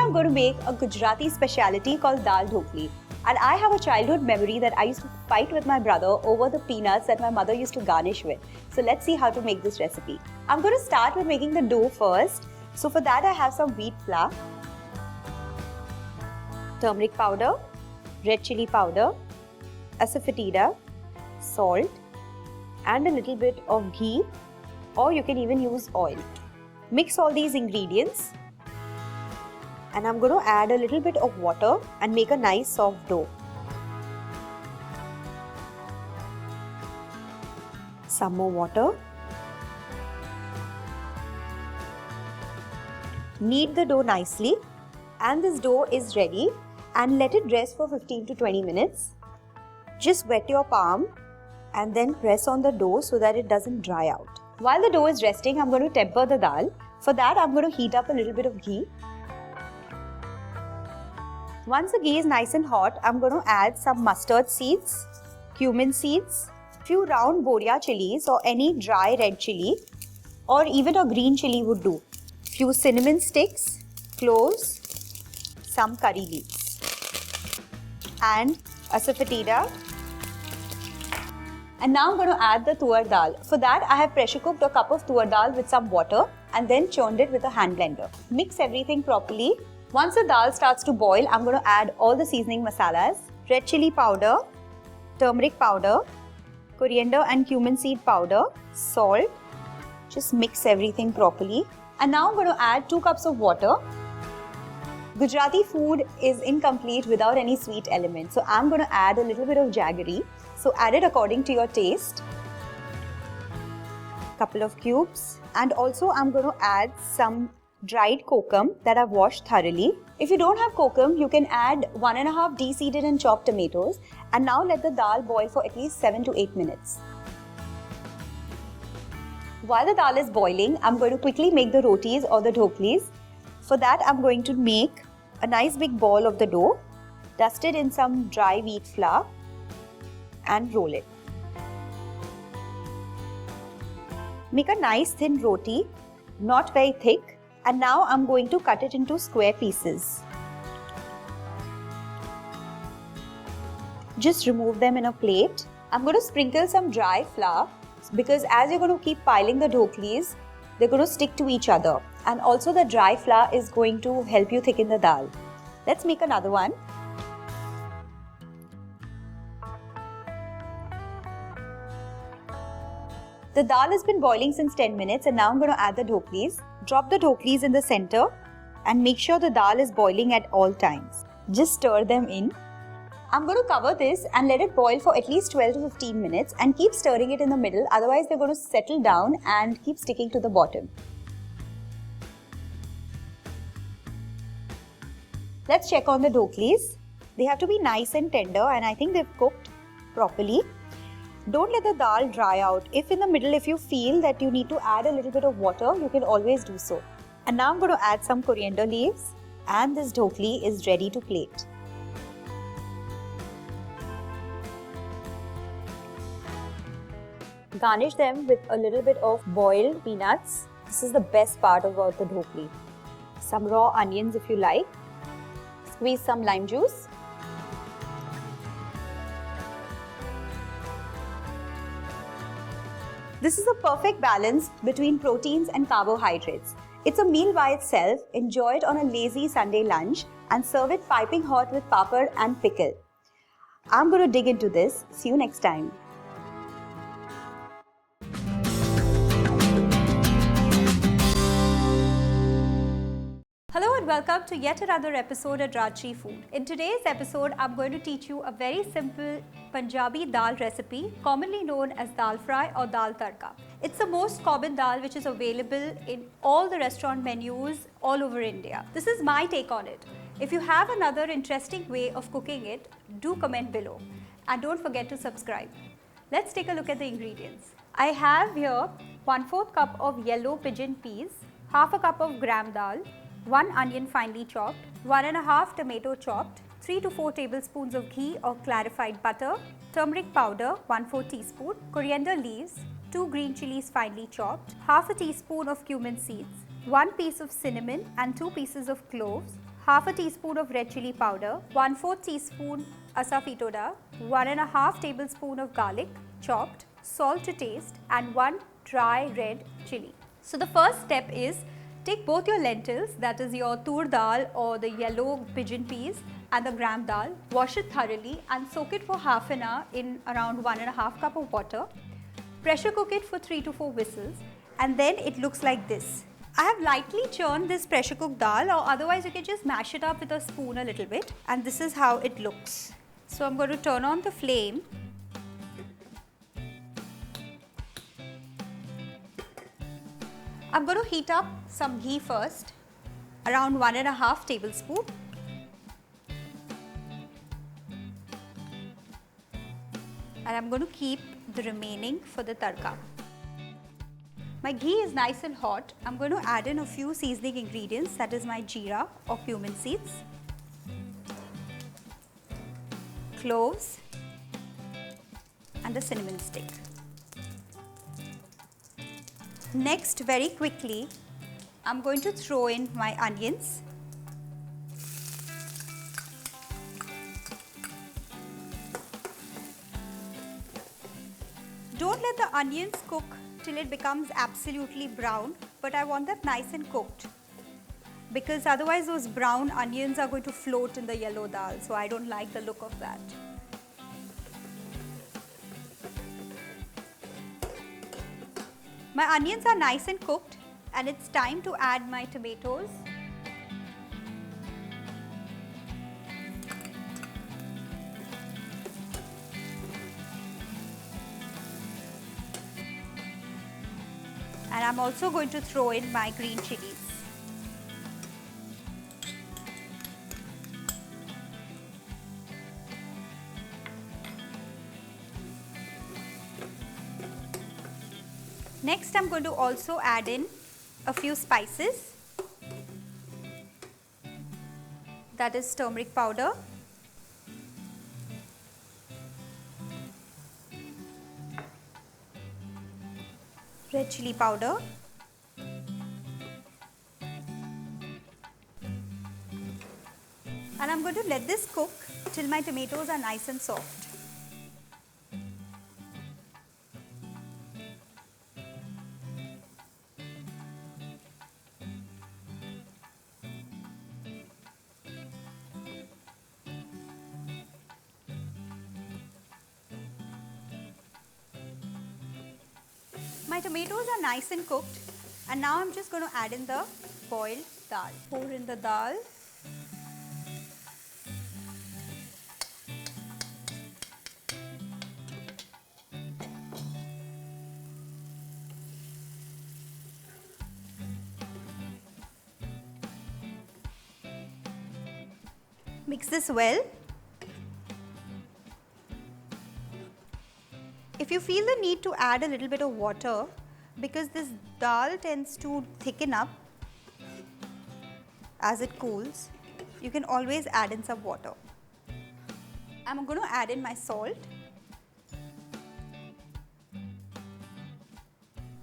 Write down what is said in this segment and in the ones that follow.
I'm going to make a Gujarati speciality called Dal Dhokli. And I have a childhood memory that I used to fight with my brother over the peanuts that my mother used to garnish with. So let's see how to make this recipe. I'm going to start with making the dough first. So for that I have some wheat flour, turmeric powder, red chili powder, asafoetida, salt and a little bit of ghee, or you can even use oil. Mix all these ingredients and I'm going to add a little bit of water and make a nice soft dough. Some more water. Knead the dough nicely and this dough is ready, and let it rest for 15 to 20 minutes. Just wet your palm and then press on the dough so that it doesn't dry out. While the dough is resting, I'm going to temper the dal. For that, I'm going to heat up a little bit of ghee. Once the ghee is nice and hot, I'm going to add some mustard seeds, cumin seeds, few round boria chilies or any dry red chili, or even a green chili would do. Few cinnamon sticks, cloves, some curry leaves, and asafoetida. And now I'm going to add the tur dal. For that, I have pressure cooked a cup of tur dal with some water and then churned it with a hand blender. Mix everything properly. Once the dal starts to boil, I'm going to add all the seasoning masalas, red chili powder, turmeric powder, coriander and cumin seed powder, salt. Just mix everything properly. And now I'm going to add 2 cups of water. Gujarati food is incomplete without any sweet element. So I'm going to add a little bit of jaggery. So add it according to your taste. Couple of cubes. And also I'm going to add some dried kokum that I've washed thoroughly. If you don't have kokum, you can add 1.5 de-seeded and chopped tomatoes. And now let the dal boil for at least 7 to 8 minutes. While the dal is boiling, I'm going to quickly make the rotis or the dhoklis. For that, I'm going to make a nice big ball of the dough, dust it in some dry wheat flour and roll it. Make a nice thin roti, not very thick. And now I'm going to cut it into square pieces. Just remove them in a plate. I'm going to sprinkle some dry flour because as you're going to keep piling the dhoklis, they're going to stick to each other. And also the dry flour is going to help you thicken the dal. Let's make another one. The dal has been boiling since 10 minutes and now I'm going to add the dhoklis. Drop the dhoklis in the center and make sure the dal is boiling at all times. Just stir them in. I'm going to cover this and let it boil for at least 12 to 15 minutes and keep stirring it in the middle, otherwise they're going to settle down and keep sticking to the bottom. Let's check on the dhoklis. They have to be nice and tender and I think they've cooked properly. Don't let the dal dry out. If in the middle, if you feel that you need to add a little bit of water, you can always do so. And now I'm going to add some coriander leaves and this dhokli is ready to plate. Garnish them with a little bit of boiled peanuts. This is the best part about the dhokli. Some raw onions if you like. Squeeze some lime juice. This is a perfect balance between proteins and carbohydrates. It's a meal by itself. Enjoy it on a lazy Sunday lunch and serve it piping hot with papad and pickle. I'm going to dig into this. See you next time. Hello and welcome to yet another episode at Rajshri Food. In today's episode, I'm going to teach you a very simple Punjabi dal recipe, commonly known as Dal Fry or Dal Tadka. It's the most common dal which is available in all the restaurant menus all over India. This is my take on it. If you have another interesting way of cooking it, do comment below. And don't forget to subscribe. Let's take a look at the ingredients. I have here 1/4 cup of yellow pigeon peas, half a cup of gram dal, 1 onion finely chopped, 1.5 tomato chopped, 3 to 4 tablespoons of ghee or clarified butter, turmeric powder 1/4 teaspoon, coriander leaves, 2 green chilies finely chopped, half a teaspoon of cumin seeds, 1 piece of cinnamon and 2 pieces of cloves, half a teaspoon of red chili powder, 1/4 teaspoon asafetida, 1½ tablespoon of garlic chopped, salt to taste and 1 dry red chili. So the first step is take both your lentils, that is your tur dal or the yellow pigeon peas and the gram dal, wash it thoroughly and soak it for half an hour in around 1½ cup of water. Pressure cook it for 3 to 4 whistles and then it looks like this. I have lightly churned this pressure cooked dal, or otherwise you can just mash it up with a spoon a little bit, and this is how it looks. So I'm going to turn on the flame. I'm going to heat up some ghee first, around 1½ tablespoon. And I'm going to keep the remaining for the tadka. My ghee is nice and hot. I'm going to add in a few seasoning ingredients, that is my jeera or cumin seeds, cloves and a cinnamon stick. Next, very quickly, I'm going to throw in my onions. Don't let the onions cook till it becomes absolutely brown, but I want that nice and cooked, because otherwise those brown onions are going to float in the yellow dal, so I don't like the look of that. My onions are nice and cooked and it's time to add my tomatoes. And I'm also going to throw in my green chilies. Next, I'm going to also add in a few spices, that is turmeric powder, red chili powder, and I'm going to let this cook till my tomatoes are nice and soft. My tomatoes are nice and cooked, and now I'm just going to add in the boiled dal. Pour in the dal. Mix this well. If you feel the need to add a little bit of water, because this dal tends to thicken up as it cools, you can always add in some water. I'm going to add in my salt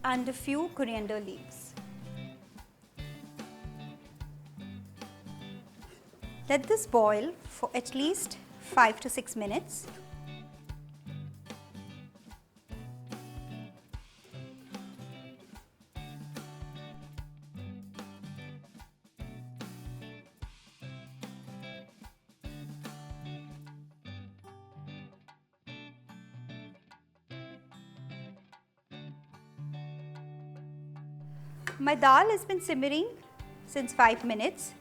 and a few coriander leaves. Let this boil for at least 5 to 6 minutes. My dal has been simmering since 5 minutes.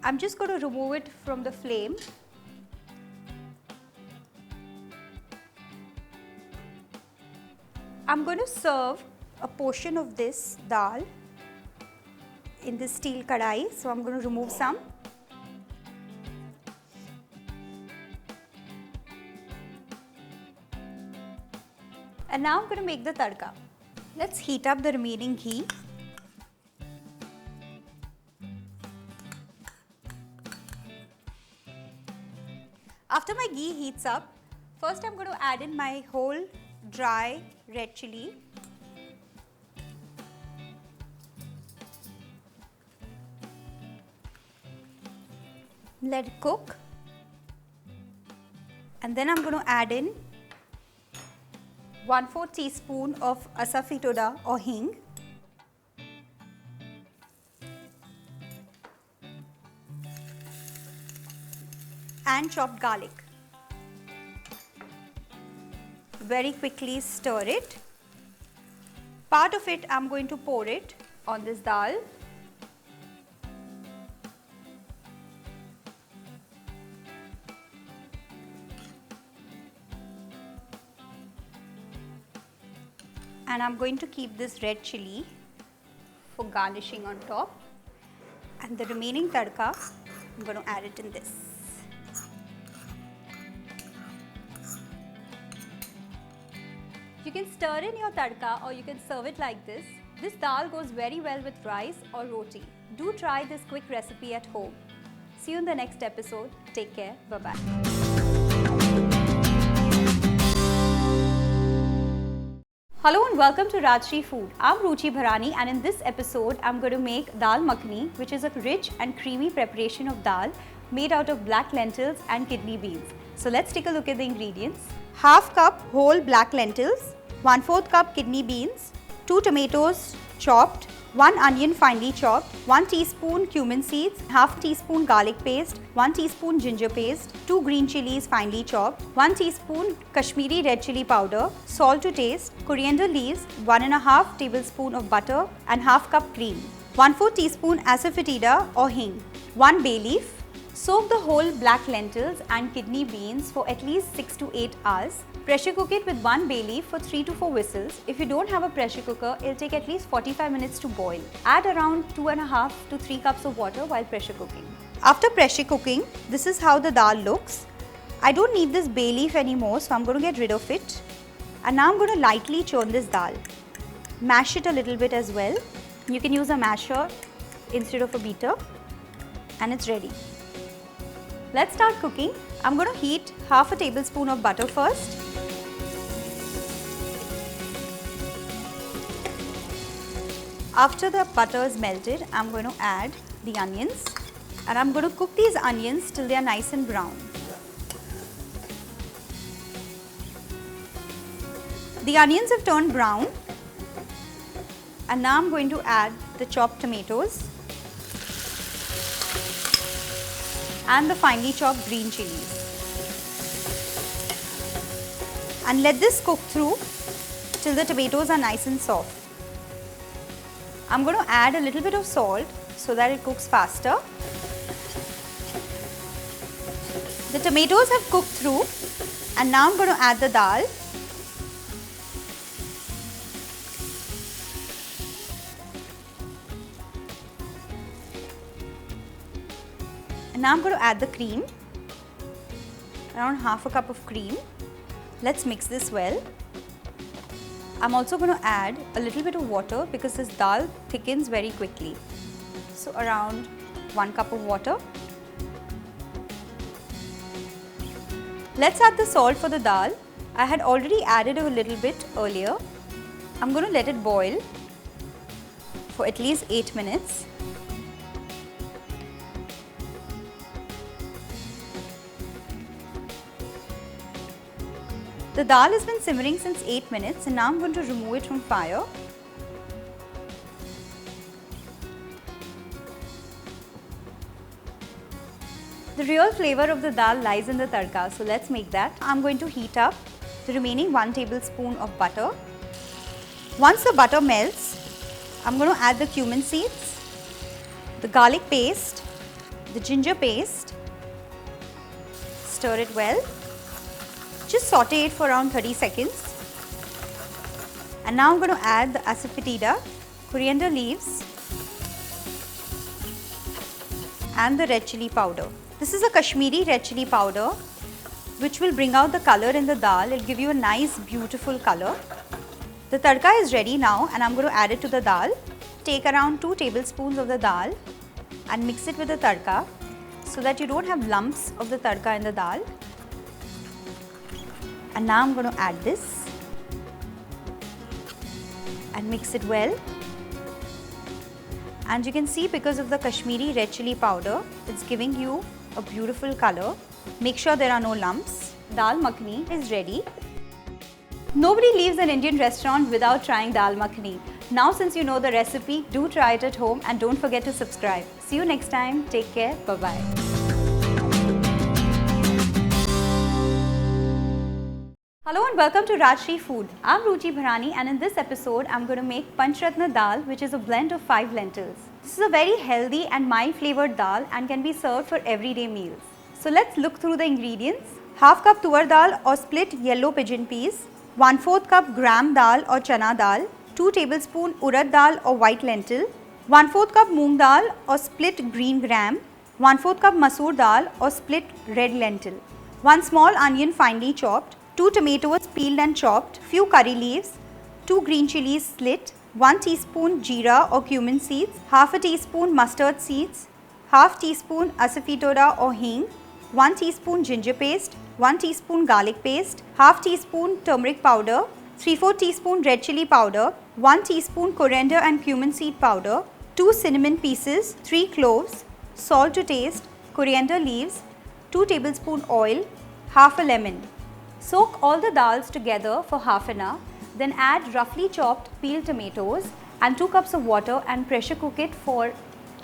I'm just going to remove it from the flame. I'm going to serve a portion of this dal in this steel kadai, so I'm going to remove some. And now I'm going to make the tadka. Let's heat up the remaining ghee. After my ghee heats up, first I'm going to add in my whole dry red chili. Let it cook. And then I'm going to add in 1/4 teaspoon of asafetida or hing. And chopped garlic. Very quickly stir it. Part of it I'm going to pour it on this dal. And I'm going to keep this red chili for garnishing on top. And the remaining tadka, I'm going to add it in this. You can stir in your tadka or you can serve it like this. This dal goes very well with rice or roti. Do try this quick recipe at home. See you in the next episode. Take care. Bye-bye. Hello and welcome to Rajshri Food. I'm Ruchi Bharani and in this episode I'm going to make dal makhni, which is a rich and creamy preparation of dal made out of black lentils and kidney beans. So let's take a look at the ingredients. Half cup whole black lentils, 1/4 cup kidney beans, 2 tomatoes chopped, 1 onion finely chopped, 1 teaspoon cumin seeds, half teaspoon garlic paste, 1 teaspoon ginger paste, 2 green chilies finely chopped, 1 teaspoon Kashmiri red chili powder, salt to taste, coriander leaves, 1½ tablespoon of butter and half cup cream, 1/4 teaspoon asafetida or hing, 1 bay leaf. Soak the whole black lentils and kidney beans for at least 6 to 8 hours. Pressure cook it with 1 bay leaf for 3 to 4 whistles. If you don't have a pressure cooker, it'll take at least 45 minutes to boil. Add around 2½ to 3 cups of water while pressure cooking. After pressure cooking, this is how the dal looks. I don't need this bay leaf anymore, so I'm going to get rid of it. And now I'm going to lightly churn this dal. Mash it a little bit as well. You can use a masher instead of a beater. And it's ready. Let's start cooking. I'm going to heat half a tablespoon of butter first. After the butter is melted, I'm going to add the onions and I'm going to cook these onions till they are nice and brown. The onions have turned brown and now I'm going to add the chopped tomatoes and the finely chopped green chilies. And let this cook through till the tomatoes are nice and soft. I'm going to add a little bit of salt so that it cooks faster. The tomatoes have cooked through and now I'm going to add the dal. And now I'm going to add the cream, around half a cup of cream. Let's mix this well. I'm also going to add a little bit of water because this dal thickens very quickly. So around 1 cup of water. Let's add the salt for the dal. I had already added a little bit earlier. I'm going to let it boil for at least 8 minutes. The dal has been simmering since 8 minutes and now I'm going to remove it from fire. The real flavor of the dal lies in the tadka, so let's make that. I'm going to heat up the remaining 1 tablespoon of butter. Once the butter melts, I'm going to add the cumin seeds, the garlic paste, the ginger paste. Stir it well. Just saute it for around 30 seconds. And now I'm going to add the asafetida, coriander leaves and the red chili powder. This is a Kashmiri red chili powder which will bring out the color in the dal. It will give you a nice beautiful color. The tadka is ready now and I'm going to add it to the dal. Take around 2 tablespoons of the dal and mix it with the tadka so that you don't have lumps of the tadka in the dal. And now I'm going to add this and mix it well. And you can see because of the Kashmiri red chili powder, it's giving you a beautiful color. Make sure there are no lumps. Dal makhni is ready. Nobody leaves an Indian restaurant without trying dal makhni. Now since you know the recipe, do try it at home and don't forget to subscribe. See you next time. Take care. Bye-bye. Hello and welcome to Rajshri Food. I'm Rajshri and in this episode I'm going to make Panchratna Dal, which is a blend of 5 lentils. This is a very healthy and mild flavored dal and can be served for everyday meals. So let's look through the ingredients. Half cup tuar dal or split yellow pigeon peas, 1/4 cup gram dal or chana dal, 2 tablespoon urad dal or white lentil, 1/4 cup moong dal or split green gram, 1/4 cup masoor dal or split red lentil, 1 small onion finely chopped, 2 tomatoes peeled and chopped, few curry leaves, 2 green chilies slit, 1 teaspoon jeera or cumin seeds, half a teaspoon mustard seeds, half teaspoon asafetida or hing, 1 teaspoon ginger paste, 1 teaspoon garlic paste, half teaspoon turmeric powder, 3/4 teaspoon red chili powder, 1 teaspoon coriander and cumin seed powder, 2 cinnamon pieces, 3 cloves, salt to taste, coriander leaves, 2 tablespoon oil, half a lemon. Soak all the dals together for half an hour, then add roughly chopped peeled tomatoes and 2 cups of water and pressure cook it for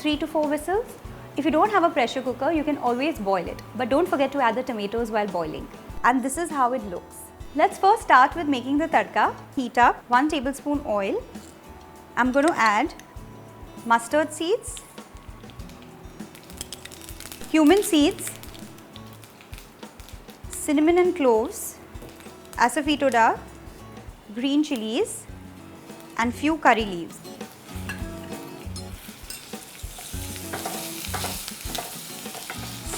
3 to 4 whistles. If you don't have a pressure cooker, you can always boil it, but don't forget to add the tomatoes while boiling. And this is how it looks. Let's first start with making the tadka. Heat up 1 tablespoon oil. I'm going to add mustard seeds, cumin seeds, cinnamon and cloves, asafetida, green chilies and few curry leaves.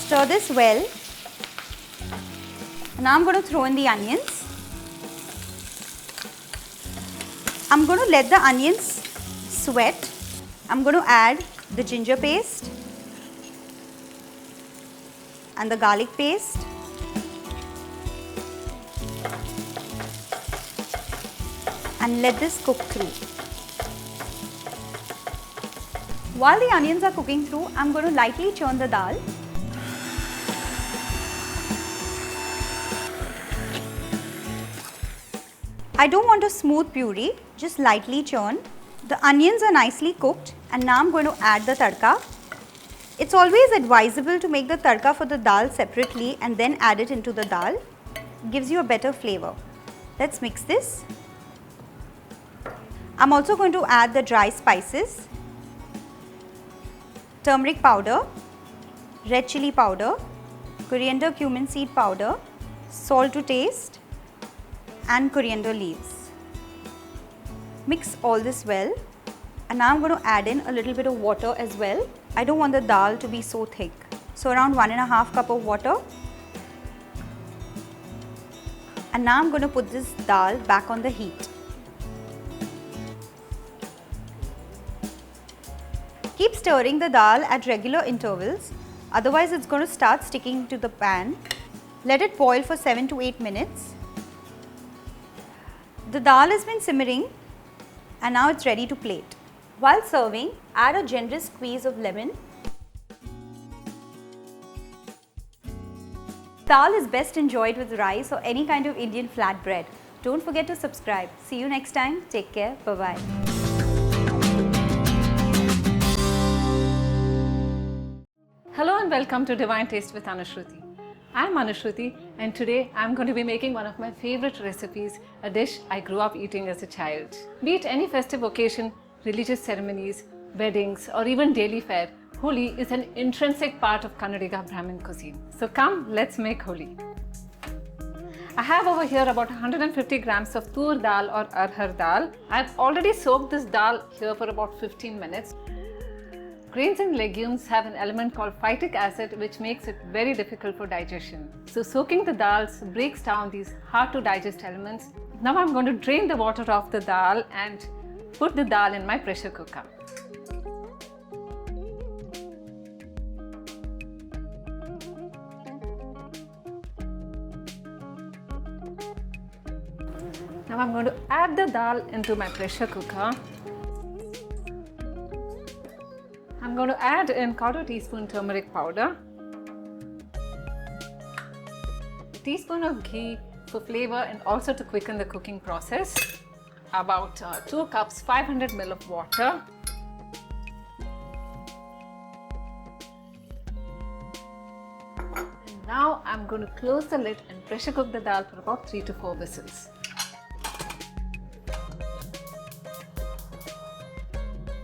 Stir this well. Now I'm going to throw in the onions. I'm going to let the onions sweat. I'm going to add the ginger paste and the garlic paste. And let this cook through. While the onions are cooking through, I'm going to lightly churn the dal. I don't want a smooth puree, just lightly churn. The onions are nicely cooked and now I'm going to add the tadka. It's always advisable to make the tadka for the dal separately and then add it into the dal. It gives you a better flavor. Let's mix this. I'm also going to add the dry spices, turmeric powder, red chili powder, coriander cumin seed powder, salt to taste and coriander leaves. Mix all this well and now I'm going to add in a little bit of water as well. I don't want the dal to be so thick. So around 1.5 cup of water. And now I'm going to put this dal back on the heat. Keep stirring the dal at regular intervals, otherwise it's going to start sticking to the pan. Let it boil for 7 to 8 minutes. The dal has been simmering and now it's ready to plate. While serving, add a generous squeeze of lemon. Dal is best enjoyed with rice or any kind of Indian flatbread. Don't forget to subscribe. See you next time. Take care. Bye-bye. Hello and welcome to Divine Taste with Anushruti. I'm Anushruti and today I'm going to be making one of my favorite recipes, a dish I grew up eating as a child. Be it any festive occasion, religious ceremonies, weddings or even daily fare, Holi is an intrinsic part of Kannadiga Brahmin cuisine. So come, let's make Holi. I have over here about 150 grams of tur dal or arhar dal. I've already soaked this dal here for about 15 minutes. Grains and legumes have an element called phytic acid which makes it very difficult for digestion. So soaking the dals breaks down these hard to digest elements. Now I'm going to drain the water off the dal and put the dal in my pressure cooker. Now I'm going to add the dal into my pressure cooker. I'm going to add in 1/4 teaspoon turmeric powder, teaspoon of ghee for flavor and also to quicken the cooking process. About 2 cups 500 ml of water. And now I'm going to close the lid and pressure cook the dal for about 3 to 4 whistles.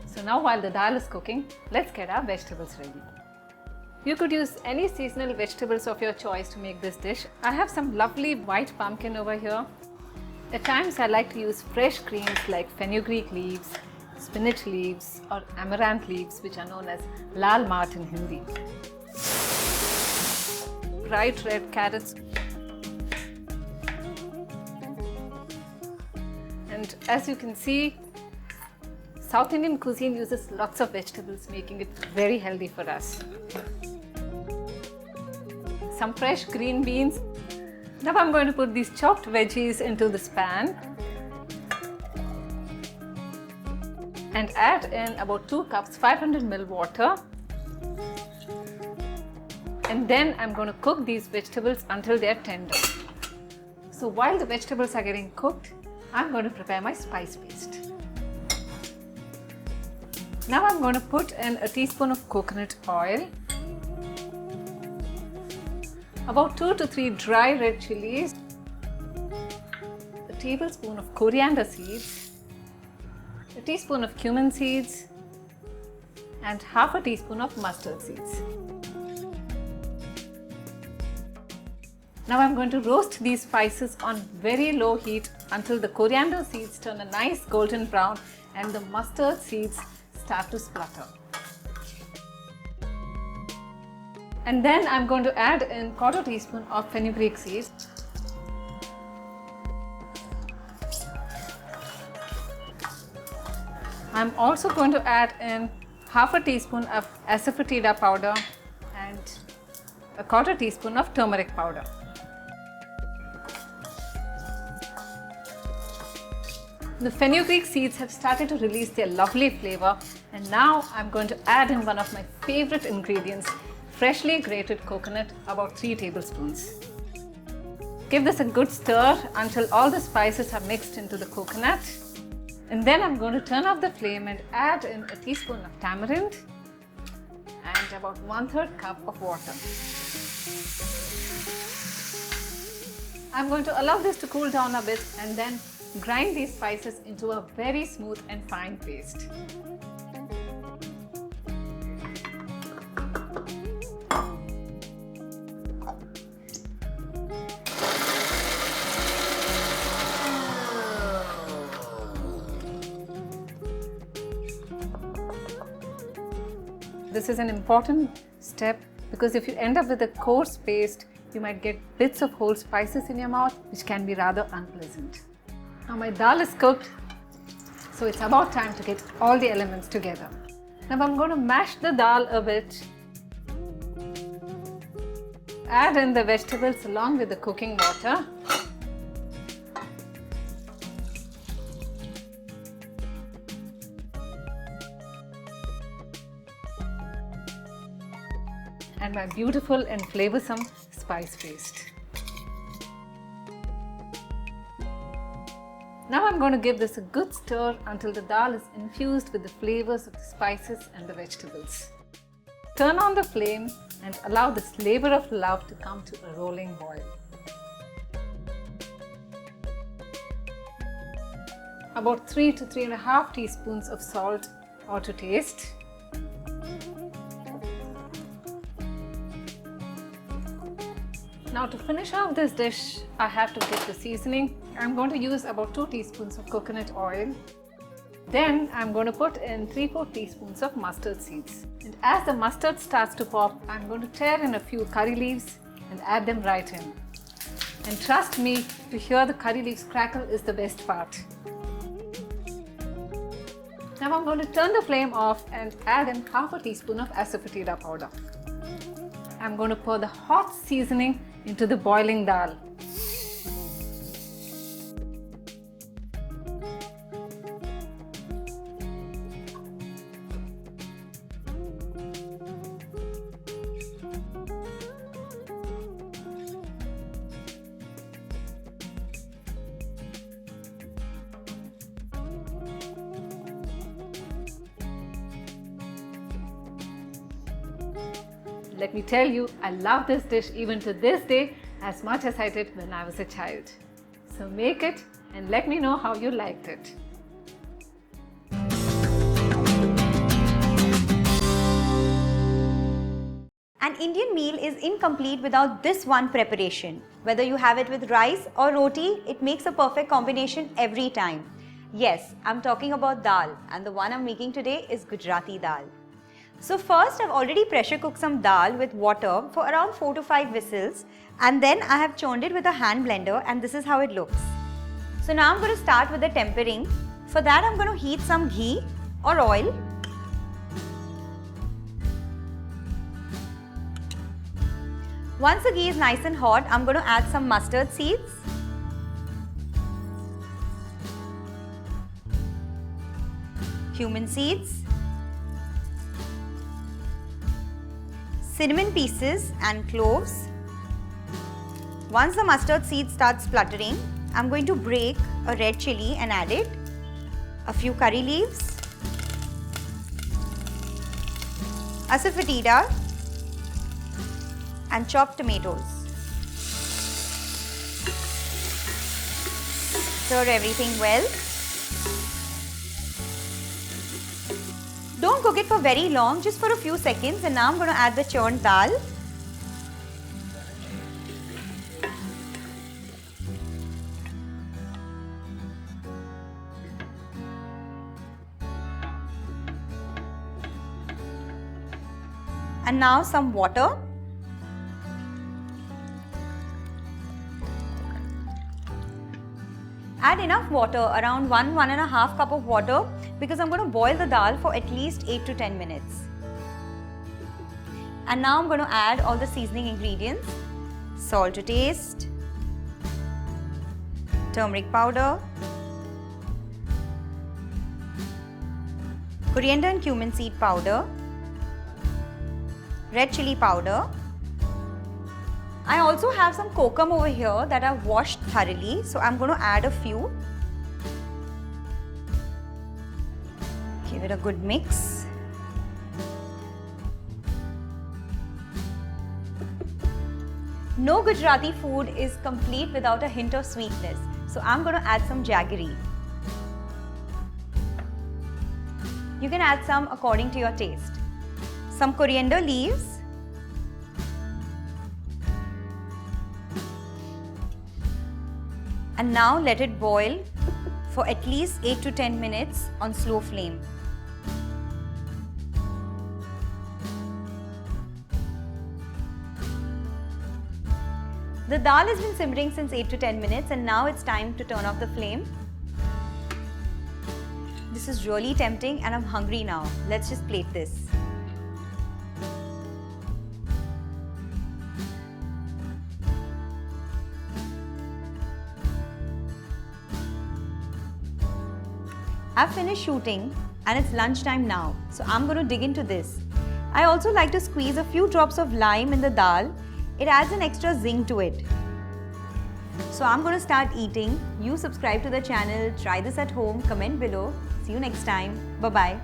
So now while the dal is cooking, let's get our vegetables ready. You could use any seasonal vegetables of your choice to make this dish. I have some lovely white pumpkin over here. At times I like to use fresh greens like fenugreek leaves, spinach leaves or amaranth leaves, which are known as lal mat in Hindi. Bright red carrots. And as you can see, South Indian cuisine uses lots of vegetables, making it very healthy for us. Some fresh green beans. Now I'm going to put these chopped veggies into this pan and add in about 2 cups 500 ml water. And then I'm going to cook these vegetables until they are tender. So while the vegetables are getting cooked, I'm going to prepare my spice paste. Now I'm going to put in a teaspoon of coconut oil, about 2 to 3 dry red chilies, a tablespoon of coriander seeds, a teaspoon of cumin seeds, and half a teaspoon of mustard seeds. Now I'm going to roast these spices on very low heat until the coriander seeds turn a nice golden brown and the mustard seeds start to splutter. And then I'm going to add in 1/4 teaspoon of fenugreek seeds. I'm also going to add in half a teaspoon of asafoetida powder and a 1/4 teaspoon of turmeric powder. The fenugreek seeds have started to release their lovely flavor, and now I'm going to add in one of my favorite ingredients, freshly grated coconut, about 3 tablespoons. Give this a good stir until all the spices are mixed into the coconut. And then I'm going to turn off the flame and add in a teaspoon of tamarind and about 1/3 cup of water. I'm going to allow this to cool down a bit and then grind these spices into a very smooth and fine paste. This is an important step because if you end up with a coarse paste, you might get bits of whole spices in your mouth, which can be rather unpleasant. Now my dal is cooked, so it's about time to get all the elements together. Now I'm going to mash the dal a bit. Add in the vegetables along with the cooking water. And my beautiful and flavorsome spice paste. Now I'm going to give this a good stir until the dal is infused with the flavors of the spices and the vegetables. Turn on the flame and allow this labor of love to come to a rolling boil. About 3 to 3.5 teaspoons of salt or to taste. Now to finish off this dish, I have to get the seasoning. I'm going to use about 2 teaspoons of coconut oil. Then I'm going to put in 3/4 teaspoons of mustard seeds. And as the mustard starts to pop, I'm going to tear in a few curry leaves and add them right in. And trust me, to hear the curry leaves crackle is the best part. Now I'm going to turn the flame off and add in half a teaspoon of asafoetida powder. I'm going to pour the hot seasoning into the boiling dal. Let me tell you, I love this dish even to this day as much as I did when I was a child. So make it and let me know how you liked it. An Indian meal is incomplete without this one preparation. Whether you have it with rice or roti, it makes a perfect combination every time. Yes, I'm talking about dal, and the one I'm making today is Gujarati Dal. So first, I've already pressure cooked some dal with water for around 4 to 5 whistles, and then I have churned it with a hand blender, and this is how it looks. So now I'm going to start with the tempering. For that, I'm going to heat some ghee or oil. Once the ghee is nice and hot, I'm going to add some mustard seeds, cumin seeds, cinnamon pieces and cloves. Once the mustard seed starts spluttering, I'm going to break a red chili and add it, a few curry leaves, asafoetida, and chopped tomatoes. Stir everything well. Don't cook it for very long, just for a few seconds, and now I'm going to add the churned dal. And now some water. Add enough water, around 1–1.5 cup of water, because I'm going to boil the dal for at least 8 to 10 minutes. And now I'm going to add all the seasoning ingredients. Salt to taste, turmeric powder, coriander and cumin seed powder, red chili powder. I also have some kokum over here that I've washed thoroughly, so I'm going to add a few. Give it a good mix. No Gujarati food is complete without a hint of sweetness, so I'm going to add some jaggery. You can add some according to your taste. Some coriander leaves, and now let it boil for at least 8 to 10 minutes on slow flame. The dal has been simmering since 8 to 10 minutes, and now it's time to turn off the flame. This is really tempting and I'm hungry now. Let's just plate this. I've finished shooting and it's lunchtime now, so I'm going to dig into this. I also like to squeeze a few drops of lime in the dal. It adds an extra zing to it. So I'm going to start eating. You subscribe to the channel, try this at home, comment below. See you next time. Bye-bye.